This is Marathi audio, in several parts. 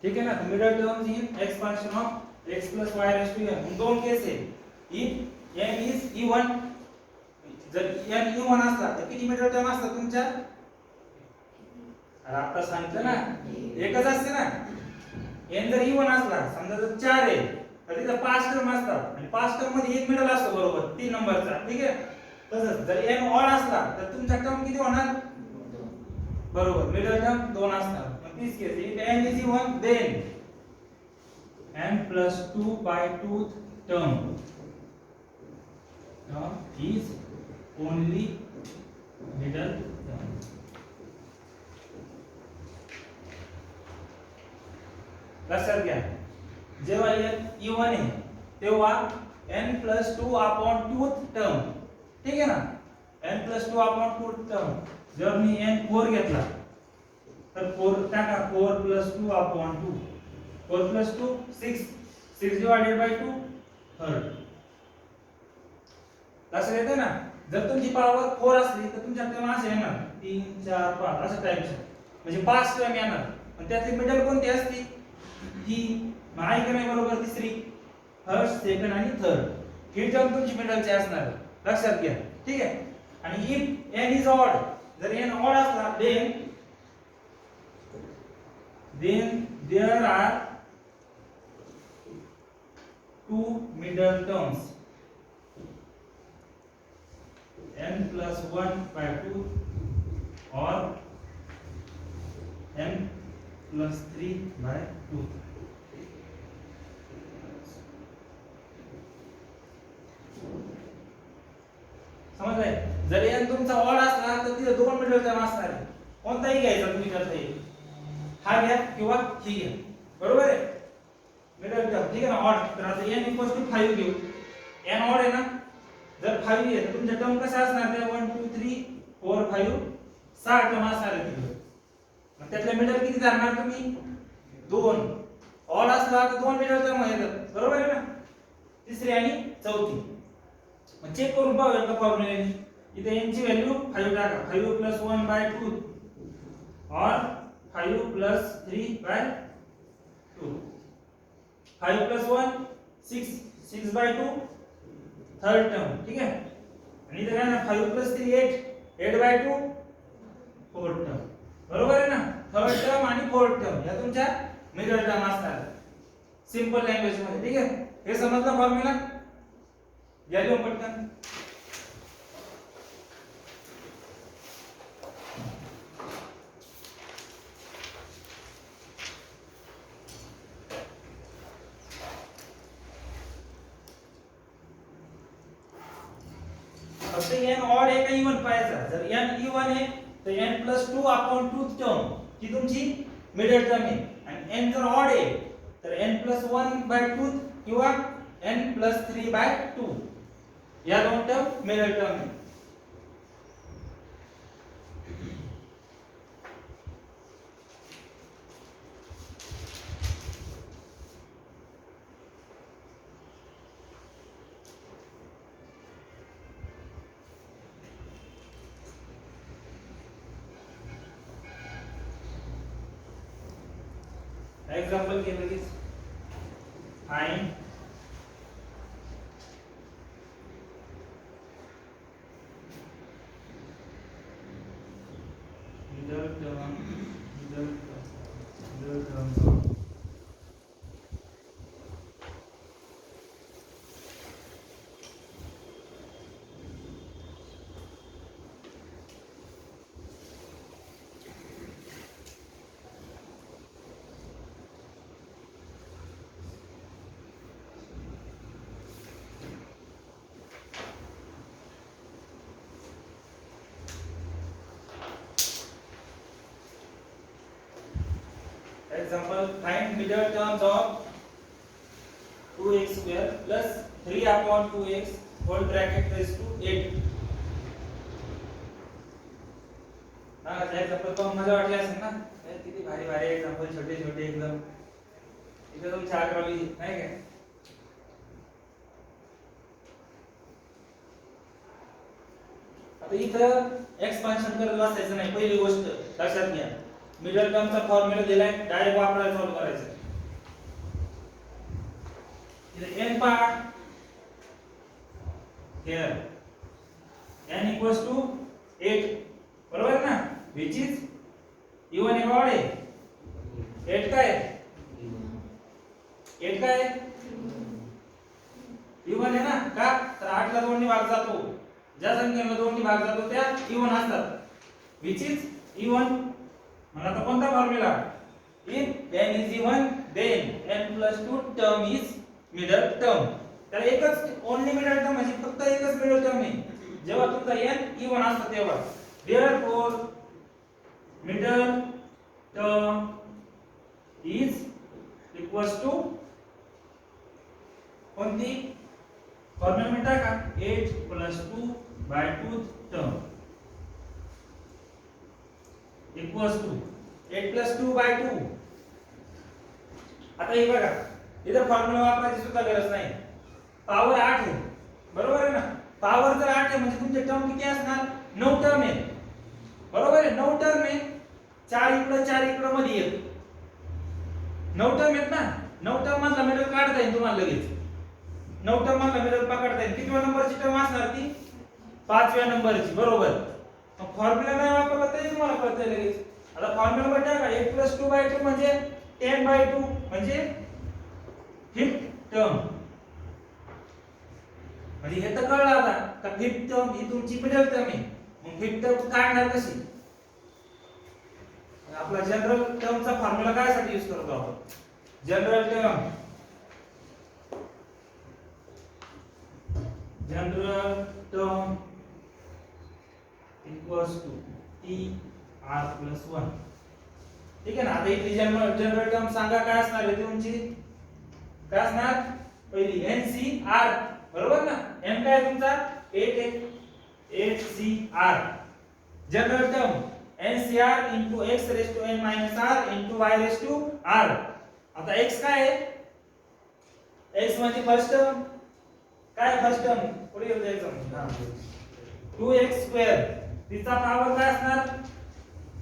ठीक है ना. तो middle terms in expansion of x plus y raised to n. दोन केस आहे. इफ n इज इवन, जर n इवन असला तर किती मिडल टर्म असतात तुमच्या? अरे आता सांगितलं ना, एकच असते ना. n जर इवन असला, समजा जर 4 आहे तर तिथे 5 टर्म असतात आणि 5 टर्म मध्ये एक मिडल असतो बरोबर 3 नंबरचा. ठीक आहे. तसंच जर n ऑड असला तर तुमचा टर्म किती होणार? बरोबर, मिडल टर्म 2 असणार. मग तीच case, if n is even then n plus 2 by 2 term is only middle term. लक्षात घ्या, जेव्हा n इवन आहे तेव्हा n plus 2 upon 2 term. ठीक आहे ना. n plus 2 upon 2 term. जर मी n 4 घेतला तर 4 टाका, 4 plus 2 upon 2. 4 plus 2 6. 6 divided by 2 3rd. लक्षात येते ना. जर तुमची पॉवर 4 असली तर तुमच्या टर्म असे येणार 3 4 5 अशा टाइपचे, म्हणजे 5 टर्म येणार. पण त्यातली मिडल कोणती असती? ही आहे का नाही बरोबर? तिसरी, फर्स्ट, सेकंड आणि थर्ड. ही टर्म तुमची मिडलची असणार. लक्षात घ्या. ठीक आहे. आणि इफ n इज ऑड, जर n ऑड असला then there are two middle terms, n plus 1 by 2 or n plus 3 by 2. समजलंय? जर n तुमचा ऑड असला तर तिथे दोन मिडल टर्म असणार आहे. कोणताही घ्यायचा तुम्ही करता येईल. हा घ्या किंवा ही घ्या. बरोबर आहे. Middle term. ठीक आहे ना. ऑड. तर आता n 5 घेऊ. n ऑड आहे ना. जर 5 आहे तर तुमच्या टर्म कशा असणार? त्या 1 2 3 4 5 6 टर्म असणार आहेत तिथे. मग त्यातले मिडल किती धरणार तुम्ही? 2. ऑड असला तर दोन मिडल टर्म येतात. बरोबर आहे ना. तिसरी आणि चौथी. मग चेक करून पाहू एकदा फॉर्म्युल्याने. इथे n ची व्हॅल्यू 5 टाका. 5 plus 1 by 2 or 5 plus 3 by 2. 5 plus 1 6. 6 by 2 third term. ठीक आहे. आणि इथे काय ना 5 plus 3 8. 8 by 2 fourth term. बरोबर आहे ना. थर्ड टर्म आणि फोर्थ टर्म या तुमच्या मिडल टर्म असतात सिंपल लँग्वेज मध्ये. ठीक आहे. हे समजलं फॉर्म्युला? या लिहून पटकन. फक्त n ऑड आहे का इवन पाहायचा. जर n इवन आहे तर n plus 2 upon 2 टर्म ही तुमची मिडल टर्म आहे. आणि n जर ऑड आहे तर n plus 1 by 2 किंवा n plus 3 by 2 या दोन टर्म मिडल टर्म आहे. एग्जांपल घे लगेच. Find middle term example, find middle terms of 2x square plus 3 upon 2x whole bracket raised to 8. ना एग्जांपल तो मजा वाटली असेल ना. किती भारी भारी एग्जांपल, छोटे छोटे एकदम. इथे तुम चार वाली नाही काय. आता इथं एक्सपान्शन करत बसायचं नाही. पहिली गोष्ट लक्षात घ्या, मिडल टर्मचा फॉर्म्युला दिलाय, डायरेक्ट वापरायला सॉल्व करायचं. इथे n part here n equals to 8 बरोबर ना, which is even and odd आहे. 8 काय 8 काय even आहे ना, का तर 8 ला 2 ने भाग जातो, ज्या संख्येला 2 ने भाग जातो त्या even असतात, which is even. मला आता कोणता formula, if n is even then n plus 2 term is middle term. तर एकच ओनली मिडल टर्म म्हणजे फक्त एकच मिडल टर्म आहे जेव्हा तुमचा n इवन असतो तेव्हा. therefore middle term is equals to कोणती फॉर्म्युला मिळता का 8 plus 2 by 2 term equals to 8 plus 2 by 2. आता हे बघा, इथे फॉर्म्युला वापरायची सुद्धा गरज नाही, पॉवर 8 आहे बरोबर आहे ना. पॉवर जर 8 आहे म्हणजे तुमचे टर्म किती असणार, 9 टर्म आहे बरोबर आहे. 9 टर्म आहे, 4 इकडे मध्ये येत 9 टर्म आहेत ना. 9 टर्म मधला मिडल काढता येईल तुम्हाला लगेच. 9 टर्म मधला मिडल पकडता येईल. कितव्या नंबरची टर्म असणार ती, 5व्या नंबरची बरोबर. मग फॉर्म्युला नाही वापरला तरी तुम्हाला कळतंय लगेच. आता फॉर्म्युला मध्ये टाका 8 plus 2 by 2 म्हणजे 10 by 2 म्हणजे 5th टर्म. म्हणजे हे तर कळलं आता का 5th टर्म ही तुमची मिडल टर्म आहे. मग 5th टर्म काढणार कशी, आपला जनरल टर्मचा फॉर्म्युला काय साठी यूज करतो आपण, general term equals to t r plus 1. ठीक आहे ना. आता इथली जनरल टर्म सांगा काय असणार आहे तुमची, काय असणार, पहिली NCR बरोबर ना. n काय तुमचा 8 आहे, 8CR general term NCR into x raised to n minus r into y raised to r. आता x काय आहे, x म्हणजे फर्स्ट टर्म, काय फर्स्ट टर्म पुढे येऊ द्यायचं 2x स्क्वेअर, तिचा पॉवर काय असणार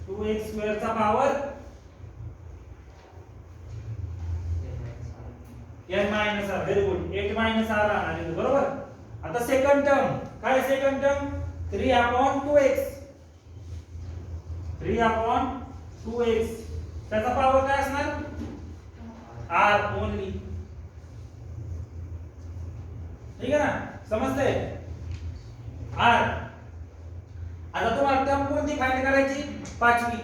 2x स्क्वेअर चा power n minus r. Very good, 8 minus r राहणार आहे बरोबर. आता सेकंड टर्म काय, second term 3 upon 2x, 3 upon 2x त्याचा पॉवर काय असणार r ओनली. ठीक आहे ना, समजतंय r. आता तुम्हाला टर्म कोणती फाइंड करायची, पाचवी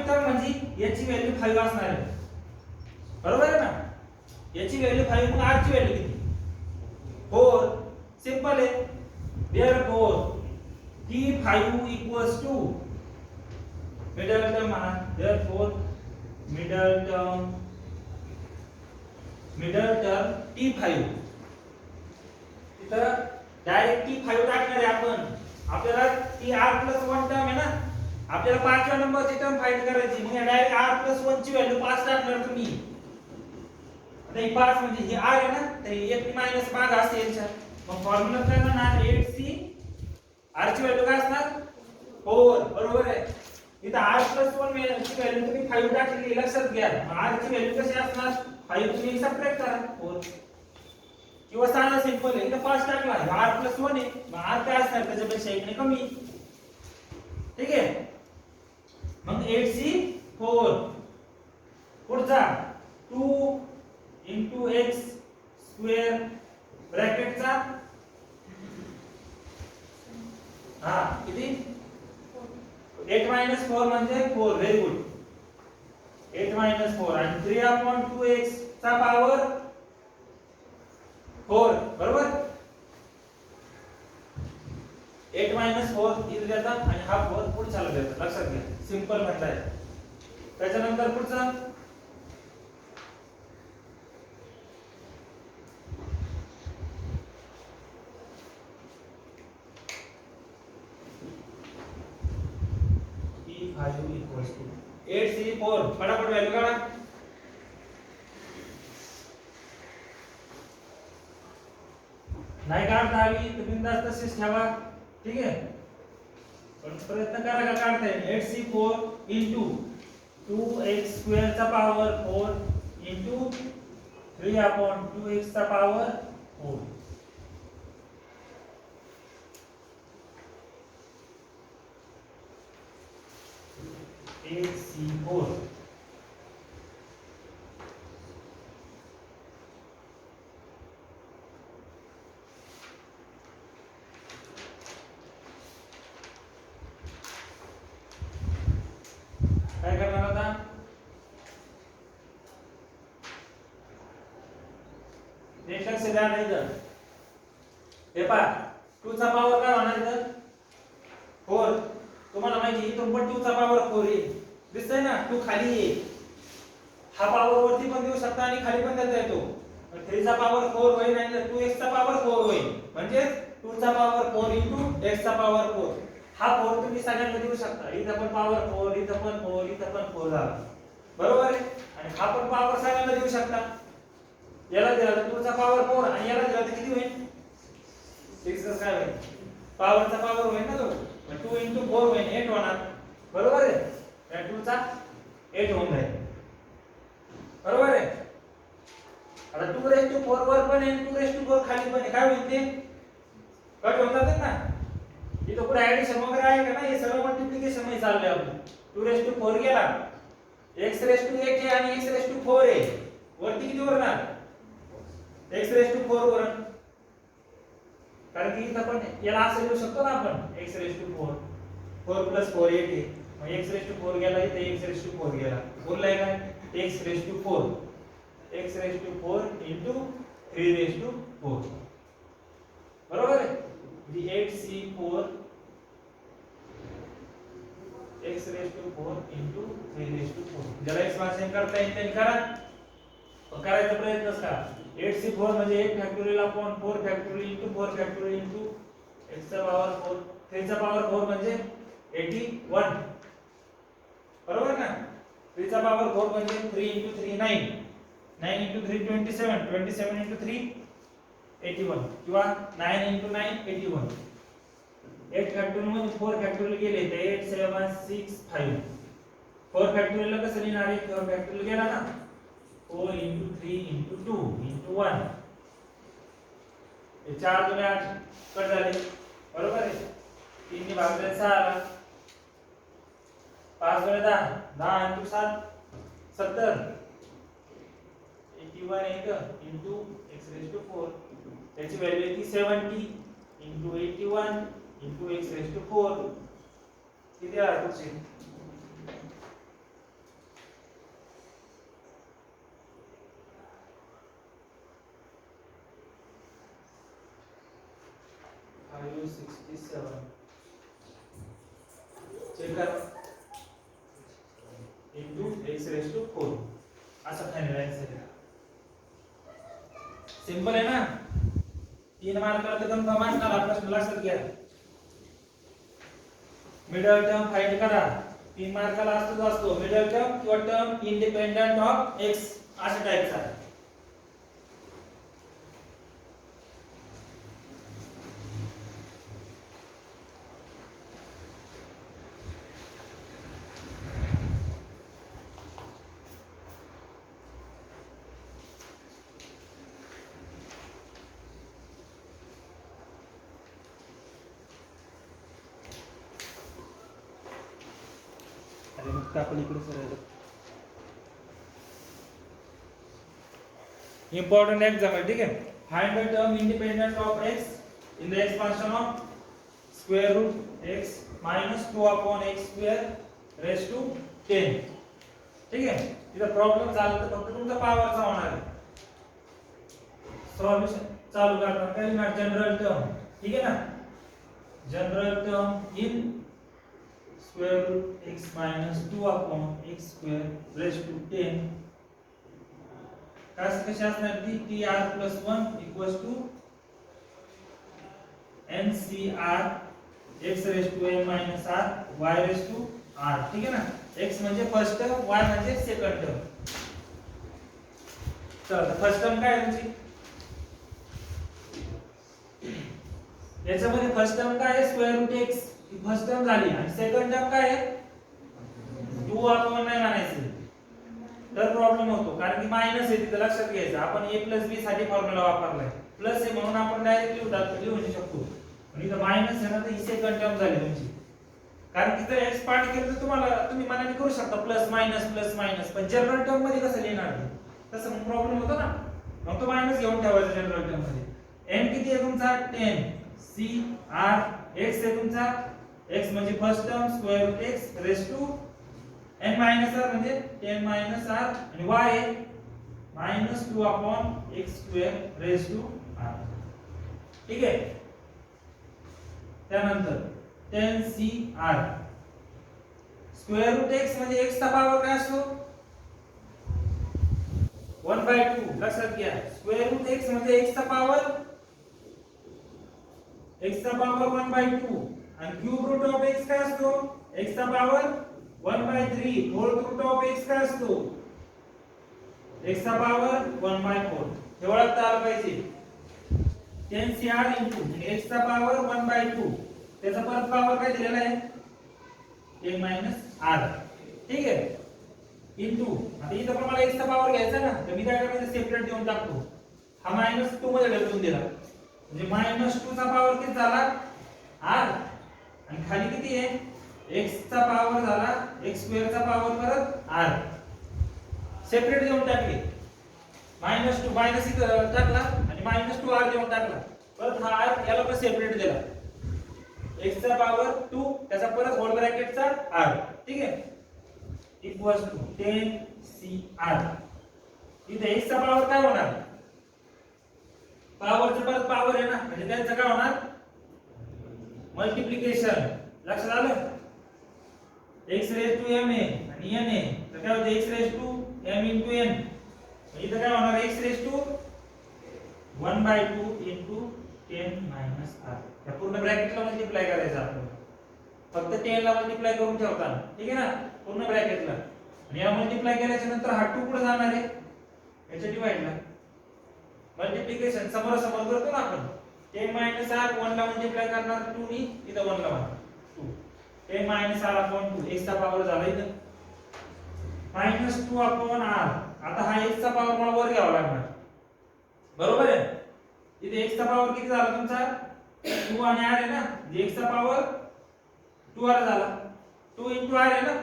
टर्म म्हणजे याची व्हॅल्यू 5 असणार आहे बरोबर आहे ना. याची व्हॅल्यू 5 मग r ची व्हॅल्यू किती 4. सिंपल आहे. therefore t5 equals to middle term म्हणा. therefore मिडल टर्म t5 इथं डायरेक्ट t5 टाकणार आहे आपण. आपल्याला ती r plus 1 टर्म आहे ना, आपल्याला 5व्या नंबरची टर्म फाइंड करायची. मग डायरेक्ट r plus 1 ची व्हॅल्यू 5 टाकणार तुम्ही. आता ही 5 म्हणजे ही r आहे ना, तर 1 मायनस 5 असेल. मग फॉर्म्युला काय म्हणणार 8c, r ची व्हॅल्यू काय असणार 4 बरोबर आहे. इथं r plus 1 ची व्हॅल्यू तुम्ही 5 टाकली, लक्षात घ्या. r ची व्हॅल्यू कशी असणार 5 तुम्ही सबट्रॅक्ट करा 4 किंवा साधा सिंपल आहे. इथं 5 टाकला, r plus 1 आहे, मग r काय असणार त्याच्यापेक्षा 1 ने कमी. ठीक आहे. मग 8c4 पुढचा 2 into x स्क्वेअर ब्रॅकेटचा किती 8 minus 4 म्हणजे 4. व्हेरी गुड, 8 minus 4 आणि 3 upon 2x चा पॉवर 4 बरोबर. 8 minus 4 इथे देतात आणि हा 4 पुढच्याला देतात, लक्षात घ्या. सिंपल म्हणताय. त्याच्यानंतर पुढचा t5 equals to 8c4. फटाफट व्हॅल्यू काढा. नाही काढता आली तर बिंदास तशीच ठेवा. ठीक आहे. पण प्रयत्न करा का काढता येईल 8c4 into 2x square चा पॉवर 4 into 3 upon 2x चा पॉवर 4. 8c4 काय करणार आता लक्ष द्या नाही तर हे पहा 2 चा पॉवर काय होणार इथं 4. तुम्हाला माहिती इथून पण 2 चा पॉवर 4 येईल दिसतंय ना 2 खाली येईल हा पॉवर वरती पण देऊ शकता आणि खाली पण देता येतो 3 चा पॉवर 4 होईल आणि 2x चा पॉवर 4 होईल म्हणजे 2 चा पॉवर 4 into x चा पॉवर 4 हा 4 तुम्ही सगळ्यांना देऊ शकता इथं पण पॉवर 4 इथं पण 4 इथं पण 4 झाला बरोबर आहे आणि हा पण पॉवर सगळ्यांना देऊ शकता याला दिला तर 2 चा पॉवर 4 आणि याला दिला तर किती होईल 6 चा काय होईल पॉवरचा पॉवर होईल ना तो 2 into 4 होईल 8 होणार बरोबर आहे या 2 चा 8 होऊन जाईल बरोबर आहे आता 2 raised to 4 वर पण आहे 2 raised to 4 खाली पण आहे काय होईल ते कट होऊन जातात ना इथं पुढे ऍडिशन वगैरे आहे का ना हे सगळं मल्टिप्लिकेशन मध्ये चाललंय आपलं 2 raised to 4 गेला x raised to 8 आहे आणि x raised to 4 आहे वरती किती वरणार x raised to 4 वर कारण की इथं पण याला असं लिहू शकतो ना आपण x raised to 4 4 plus 4 8 आहे मग x raised to 4 गेला इथे x raised to 4 गेला बोललाय काय x raised to 4 x raised to 4 into 3 raised to 4 बरोबर आहे म्हणजे 8c4 x raised to 4 into 3 raised to 4 ज्याला एक्सपान्शन करता येईल त्यांनी करा करायचा प्रयत्न करा 8c4 म्हणजे 8 factorial upon 4 factorial into 4 factorial into x चा पॉवर 4 3 चा पॉवर 4 म्हणजे 81 बरोबर ना 3 चा पॉवर 4 म्हणजे 3 into 3 9 9 into 3 27 27 into 3 81 किंवा 9 into 9 81 8 फॅक्टोरियल मध्ये 4 फॅक्टोरियल गेले तर 8 7 6 5 4 फॅक्टोरियल ला कसं लिहिणार आहे 4 फॅक्टोरियल गेला ना 4 into 3 into 2 into 1 हे 4 2 8 कट झाले बरोबर आहे 3 ने भागले 6 आला 5 2 10 10 into 7 70 81 into x raised to 4 त्याची व्हॅल्यू येते 70 into 81 into x raised to 4 किती आला तुझे value 67 चेक कर into x raised to 4 असा फायनल आन्सर आहे सिंपल आहे ना 3 मार्काला एकदम कमाल करा प्रश्न लक्षात घ्या मिडल टर्म फाइंड करा 3 मार्काला असतो मिडल टर्म किंवा टर्म इंडिपेंडेंट ऑफ x अशा टाइपचा अरे मग आपण इकडे सरायला इंपॉर्टंट एग्जाम है ठीक है find the term independent of x in the expansion of square root x minus 2 upon x square raised to 10 ठीक है इधर प्रॉब्लेम झाला तर फक्त तुमचा पॉवरचा होणार आहे सॉल्यूशन चालू करणार काही ना जनरल टर्म ठीक है ना general term in square root x minus 2 upon x square raised to 10 कशी असणार ती tr plus 1 equals to ncr x raised to n minus r y raised to r ठीक है ना x म्हणजे फर्स्ट टर्म y म्हणजे सेकंड टर्म चला फर्स्ट टर्म काय आहे तुमची याच्यामध्ये फर्स्ट टर्म काय आहे स्क्वेअर रूट x ही फर्स्ट टर्म झाली आणि सेकंड टर्म काय आहे 2 आपण नाही म्हणायचं तर प्रॉब्लेम होतो कारण की मायनस आहे तिथे लक्षात घ्यायचं आपण a b साठी फॉर्म्युला वापरलाय प्लस आहे म्हणून आपण डायरेक्ट लिहू शकतो आणि इथं मायनस आहे ना तर ही सेकंड टर्म झाली तुमची कारण की जर x पार्ट केलं तर तुम्ही मनाने करू शकता प्लस मायनस पण जनरल टर्म मध्ये कसं लिहिणार तसं मग प्रॉब्लेम होतो ना मग तो मायनस घेऊन ठेवायचा जनरल टर्म मध्ये n किती आहे तुमचा 10 c r x आहे तुमचा x म्हणजे first term square root x raise to n minus r म्हणजे 10 मायनस r आणि y आहे minus 2 upon x square raise to r ठीक आहे त्यानंतर 10cr स्क्वेअर रूट x म्हणजे x चा पॉवर काय असतो 1/2 लक्षात घ्या स्क्वेअर रूट x म्हणजे x चा पॉवर 1/2 आणि क्यूब रूट ऑफ x काय असतो x चा power 1/3 whole root of x काय असतो x चा पॉवर 1/4 हे ओळखता आलं पाहिजे 10cr म्हणजे x चा पॉवर 1/2 त्याचा परत पॉवर काय दिलेला आहे 10 r ठीक आहे इनटू आता इथं पण मला x चा पॉवर घ्यायचा ना तर मी काय करायचं सेपरेट देऊन टाकतो हा -2 मध्ये ढकलून दिला म्हणजे -2 चा पॉवर किती झाला r आणि खाली किती आहे x चा पॉवर झाला x स्क्वेअर चा पॉवर परत r सेपरेट देऊन टाकले -2 मायनस इथं टाकला आणि -2r देऊन टाकला परत हा r याला पण सेपरेट दिला x चा पॉवर 2 त्याचा परत होल ब्रॅकेटचा r ठीक आहे इक्वल्स टू 10cr इथे x चा पॉवर काय होणार पॉवरचा परत पॉवर आहे ना म्हणजे त्याचं काय होणार मल्टिप्लिकेशन लक्षात आलं x रेज टू m आहे आणि n आहे तर काय होते x raise to m into n इथे काय होणार x raise to 1/2 into 10 minus r या पूर्ण ब्रॅकेटला मल्टिप्लाय करायचं आपण फक्त 10 ला मल्टिप्लाय करून ठेवताना ठीक आहे ना पूर्ण ब्रॅकेटला आणि या मल्टिप्लाय केल्याच्या नंतर हा 2 पुढे जाणार आहे याच्या डिवाइडला मल्टिप्लिकेशन समोर करतो ना आपण 10 minus r 1 ला मल्टिप्लाय करणार 2 नी इथं 1 ला होणार 2 10 minus r upon 2 x चा पॉवर झाला इथं -2 upon r आता हा x चा पॉवर मला वर घ्यावा लागणार बरोबर आहे इथे x चा पॉवर किती झाला तुमचा 2 आणि r आहे ना x चा पॉवर 2r झाला 2 into r आहे ना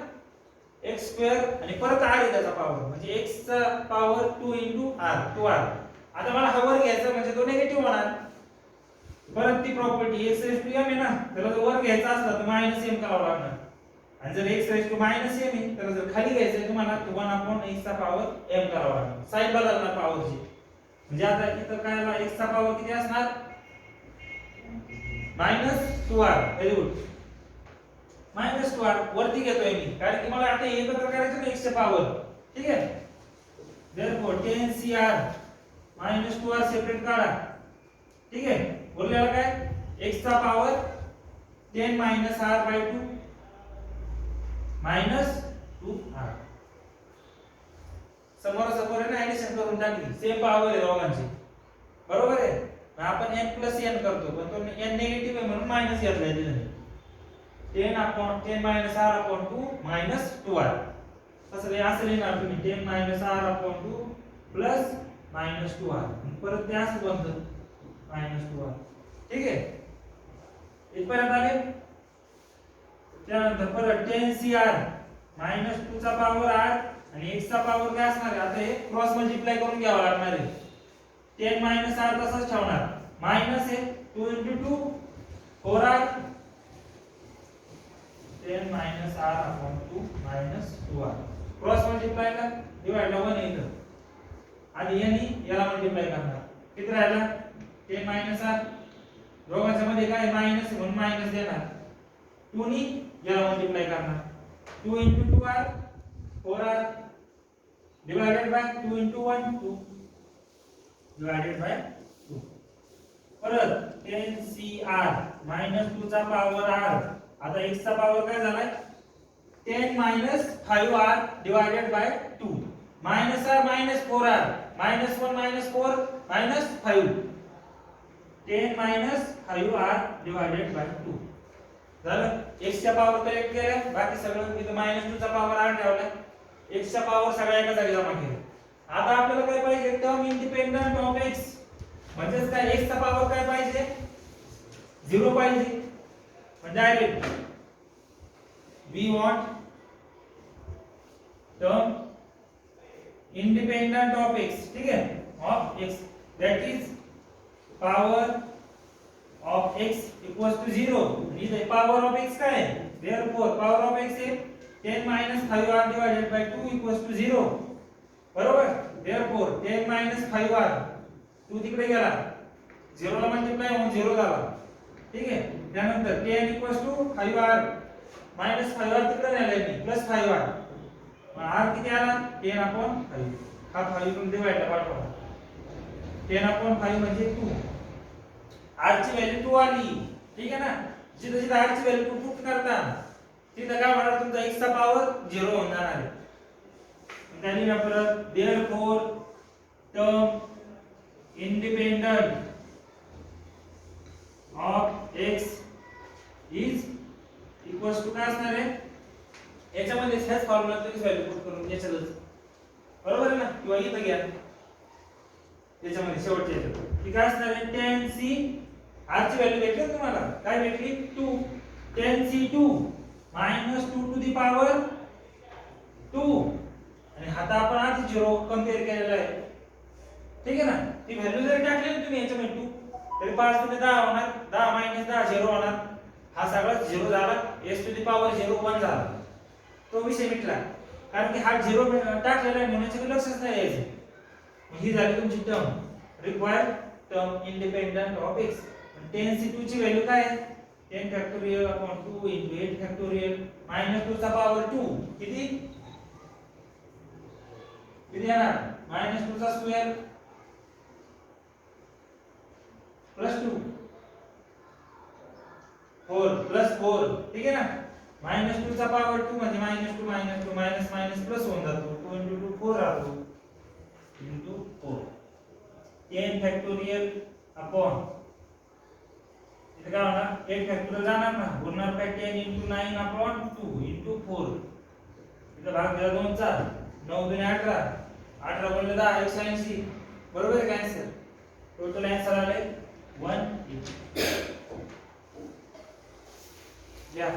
x स्क्वेअर आणि परत r आहे त्याचा पॉवर म्हणजे x चा पॉवर 2 into r 2r आता मला हा वर घ्यायचा म्हणजे तो निगेटिव्ह होणार परत ती property x raise to m आहे ना त्याला जर वर घ्यायचा असला तर -m करावा लागणार आणि जर x रेज टू -m आहे तर जर खाली घ्यायचं आहे तुम्हाला 1/x चा पॉवर m करावा लागणार साइड बदलणार पॉवरची म्हणजे आता इथं काय आला x चा पॉवर किती असणार -2r व्हेरी गुड -2r वरती घेतोय मी कारण की मला आता एकत्र करायचं ना x चे पॉवर ठीक आहे देयरफॉर 10cr -2r सेपरेट काढा ठीक आहे बोललेला काय x चा पॉवर 10 r/2 -2r समोर आहे ना ऍडिशन करून टाकली सेम पॉवर आहे दोघांची बरोबर आहे आपण n + n करतो पण तो n निगेटिव्ह आहे म्हणून मायनस घेतलाय तिने 10 r/2 -2r तसं हे असं लिहिणार तुम्ही 10 r/2 +-2r परत ते असं बनतं -2r ठीक आहे इथपर्यंत आले त्यानंतर परत 10cr -2 चा पॉवर r आणि x चा पॉवर काय असणार आहे आता हे क्रॉस मल्टिप्लाय करून घ्यावं लागणार आहे 10 r तसंच ठेवणार मायनस आहे 2 * 2 4r 10 r/2 -2r cross multiply ला डिवाइड ला 1 येतं आणि यानी याला मल्टिप्लाय करणार किती राहिला 10 r दोघांच्या मध्ये काय मायनस म्हणून मायनस देणार 2 नी याला मल्टिप्लाय करणार 2 * 2r 4r divided by 2 * 1 2 divided by 2 परत 10cr -2 चा पॉवर r आता x चा पॉवर काय झालाय 10 - 5r divided by 2 -r -4r -1 -4 -5 10 - 5r divided by 2 झालं. x च्या पॉवर कलेक्ट केल्या, बाकी सगळं इथं -2 चा पॉवर r ठेवला, x च्या पॉवर सगळ्या एका जागी जमा केल्या. आता आपल्याला काय पाहिजे, टर्म इंडिपेंडंट ऑफ x, म्हणजेच काय x चा पॉवर काय पाहिजे, 0 पाहिजे. म्हणजे direct we want term independent of x, ठीक है, of x that is power of x equals to 0. इथे पावर ऑफ x काय आहे, देयरफॉर पावर ऑफ x आहे 10 5r divided by 2 equals to 0. बरोबर. देयरफॉर 10 5r 2 तिकडे गेला, 0 ला मल्टिप्लाय होऊन 0 झाला, ठीक आहे. त्यानंतर 10 इक्वल्स टू 5r -5r तिकडे नेलाय मी प्लस 5r, मग r किती आला 10/5. हा 5 इकडून डिवाइड पाठवा, 10/5 म्हणजे 2. r ची व्हॅल्यू 2 आली, ठीक आहे ना. जिथे जिथे r ची व्हॅल्यू 2 पुट करता तिथे काय होणार, तुमचा x चा पॉवर 0 होऊन जाणार आहे. त्याने मी परत therefore term independent of x is equals to काय असणार आहे, याच्यामध्ये हेच फॉर्म्युला तुम्ही व्हॅल्यू पुट करून याच्यातच, बरोबर आहे ना, किंवा इथं घ्या त्याच्यामध्ये शेवटच्या याच्यात ती काय असणार आहे, 10c r ची व्हॅल्यू भेटली ना तुम्हाला, काय भेटली 2, 10c2 -2 टू दी पॉवर 2, आणि आता आपण आधी 0 कंपेअर केलेला आहे, ठीक आहे ना. ती व्हॅल्यू जर टाकली ना तुम्ही याच्यामध्ये 2, तरी 5 मध्ये 10 होणार, 10 - 10 0 होणार, हा सगळा 0 झाला, s टू दी पॉवर 0 1 झाला, तो विषय मिटला. कारण की हा 0 टाकलेला आहे म्हणून याच्याकडे लक्षच नाही यायचं. ही झाली तुमची term, required term independent of x. 10c2 ची व्हॅल्यू काय आहे, 10 फॅक्टोरियल अपॉन 2 into 8 फॅक्टोरियल -2 चा पॉवर 2 किती येणार, -2 चा स्क्वेअर प्लस 2 4 प्लस 4, ठीक आहे ना. -2 चा पॉवर 2 म्हणजे -2 -2 मायनस प्लस होऊन जातो, 2 into 2 4 राहतो, into 4 10 फॅक्टोरियल अपॉन इथे काय होणार, 8 फॅक्टोरियल जाणार ना, उरणार काय 10 into 9 अपॉन 2 into 4. इथे भाग दिला 2 चा, 9 दुने 18, 18 गुणिले 10 180, बरोबर आहे का आन्सर. टोटल आन्सर आले 180. या